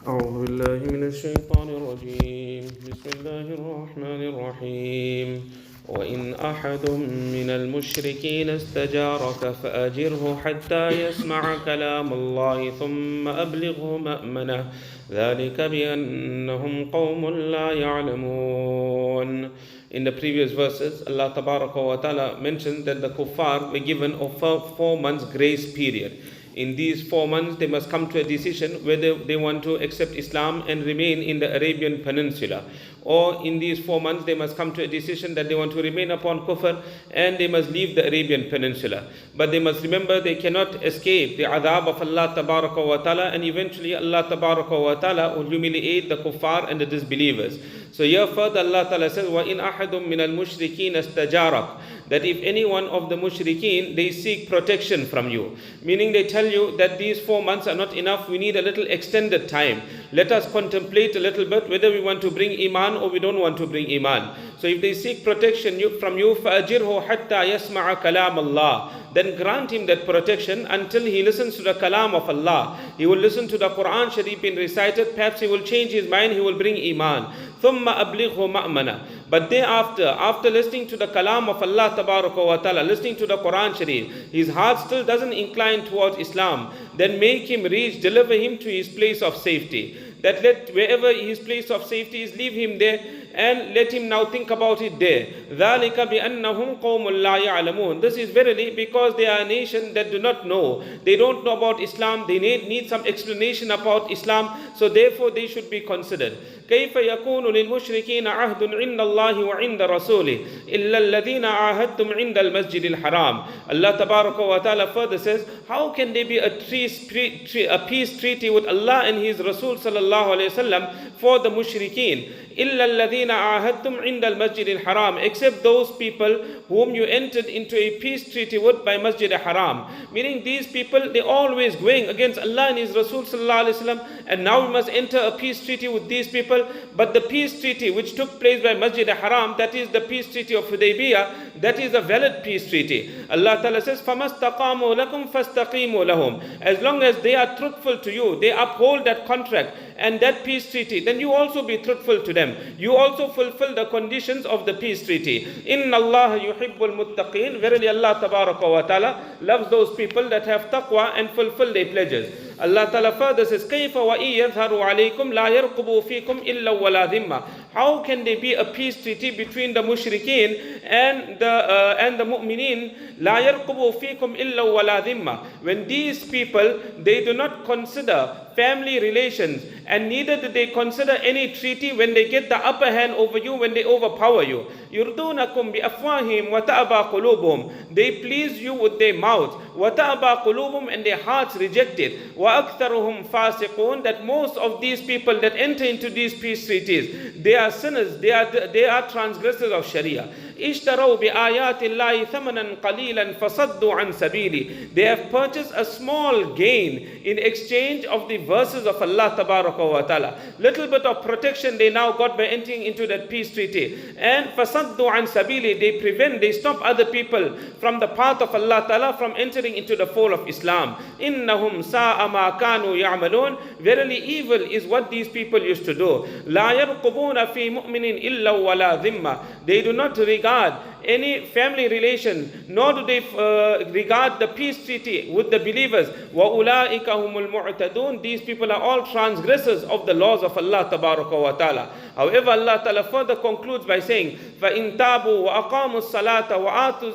أعوذ بالله من الشيطان الرجيم بسم الله الرحمن الرحيم وإن أحد من المشركين استجارك فأجره حتى يسمع كلام الله ثم أبلغه مأمنه ذلك بأنهم قوم لا يعلمون. In the previous verses, Allah Ta'ala mentioned that the kuffar were given a 4 months grace period. In these 4 months, they must come to a decision whether they want to accept Islam and remain in the Arabian Peninsula. Or in these 4 months, they must come to a decision that they want to remain upon kufr and they must leave the Arabian Peninsula. But they must remember they cannot escape the adhab of Allah Ta'ala, and eventually Allah Ta'ala will humiliate the kuffar and the disbelievers. So here further Allah Ta'ala says, وَإِنْ أَحَدٌ مِّنَ الْمُشْرِكِينَ استجارك, that if any one of the mushrikeen, they seek protection from you, meaning they tell you that these 4 months are not enough, we need a little extended time. Let us contemplate a little bit whether we want to bring iman or we don't want to bring iman. So if they seek protection from you, فَأَجِرْهُ حَتَّى يَسْمَعَ كَلَامَ اللَّهِ, then grant him that protection until he listens to the kalam of Allah. He will listen to the Quran Sharif being recited, perhaps he will change his mind, he will bring iman. ثُمَّ أَبْلِغْهُ مَأْمَنَةً, but thereafter, after listening to the kalam of Allah Ta'ala, listening to the Quran Sharif, his heart still doesn't incline towards Islam, then make him reach, deliver him to his place of safety. That let wherever his place of safety is, leave him there and let him now think about it there. ذَلِكَ بِأَنَّهُمْ قَوْمٌ لَا يَعْلَمُونَ. This is verily because they are a nation that do not know. They don't know about Islam. They need some explanation about Islam. So therefore they should be considered. كيف يكون للمشركين عهد عند الله وعند رسوله إلا الذين عاهدتم عند المسجد الحرام. Allah Ta'ala further says, how can there be a peace treaty with Allah and His Rasul sallallahu alayhi wasallam for the mushrikeen? إلا الذين عاهدتم عند المسجد الحرام, except those people whom you entered into a peace treaty with by Masjid al-Haram. Meaning these people, they always going against Allah and His Rasul sallallahu alayhi wasallam, and now we must enter a peace treaty with these people. But the peace treaty which took place by Masjid al-Haram, that is the peace treaty of Hudaybiyah, that is a valid peace treaty. Allah Ta'ala says, فَمَسْتَقَامُوا لَكُمْ فَاسْتَقِيمُوا لَهُمْ. As long as they are truthful to you, they uphold that contract and that peace treaty, then you also be truthful to them. You also fulfill the conditions of the peace treaty. Inna Allah yuhibbul muttaqeen. Verily Allah Ta'ala loves those people that have taqwa and fulfill their pledges. Allah Ta'ala further says, كَيْفَ وَإِن يَظْهَرُوا عَلَيْكُمْ لَا يَرْقُبُوا فِيكُمْ إِلَّا وَلَا ذِمَّةً. How can there be a peace treaty between the mushrikeen and the mu'mineen? لَا يَرْقُبُوا فِيكُمْ إِلَّا وَلَا ذِمَّةً. When these people, they do not consider family relations, and neither do they consider any treaty when they get the upper hand over you, when they overpower you. يُرْضُونَكُمْ بِأَفْوَاهِهِمْ وَتَأْبَى قُلُوبُهُم. They please you with their mouth. وَتَأْبَى قُلُوبُهُم, and their hearts reject it. وَأَكْثَرُهُمْ فَاسِقُونَ. That most of these people that enter into these peace treaties, they are sinners, they are transgressors of Sharia. اشتروا بآيات الله ثمنا قليلا فصدوا عن سبيلي. They have purchased a small gain in exchange of the verses of Allah Ta'ala. Little bit of protection they now got by entering into that peace treaty. And فصدوا عن سبيلي, they stop other people from the path of Allah Ta'ala from entering into the fold of Islam. إنهم ساء ما كانوا يعملون. Verily evil is what these people used to do. لا يرقبون في مؤمن إلا ولا ذمة. They do not regard any family relation, nor do they regard the peace treaty with the believers. وَأُولَٰئِكَ هُمُ الْمُعْتَدُونَ. These people are all transgressors of the laws of Allah Ta'ala. However, Allah Ta'ala further concludes by saying, فَإِن تَابُوا وَأَقَامُوا الصَّلَاةَ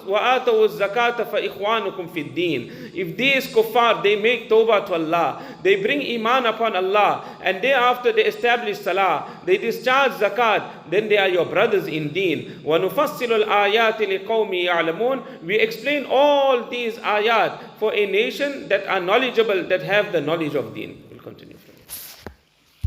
وَآتَوُوا الزَّكَاةَ فَإِخْوَانُكُمْ فِي الدِّينِ. If these kuffar, they make tawbah to Allah, they bring iman upon Allah, and thereafter they establish salah, they discharge zakat, then they are your brothers in deen. وَنُفَصِّلُ الْآيَاتِ لِقَوْمِ يَعْلَمُونَ. We explain all these ayat for a nation that are knowledgeable, that have the knowledge of deen. We'll continue.